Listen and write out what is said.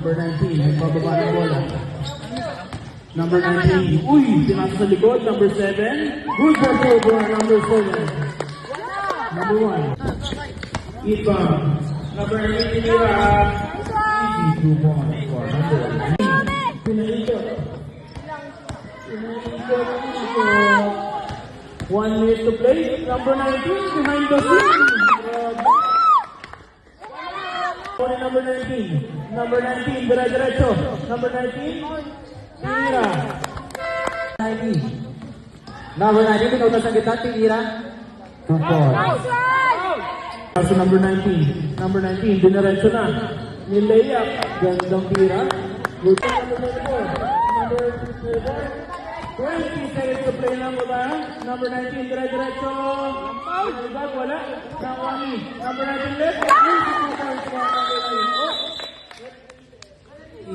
Number 19, nagpababa ng bola. Number 19, uy, sinasa sa likod. Number 7, good for for number 7. Number 1, Iba. Number 19, Tinira. Easy 2 points for number 19. Pinaikot. 1 minute to play. Number 19, behind the scene. Number 19. Number 19, dire-diretso. Number 19, Tinira. 90. Number 90, pinautas ang kita, Tinira. 2 points. So number 19. Number 19, diretso na. Nilaya. Gandang tira. Good to number 24. Number 20 seconds to play na mula. Number 19, dire-diretso. Wala. Nawami. Number 19 left. 22 points for number 19.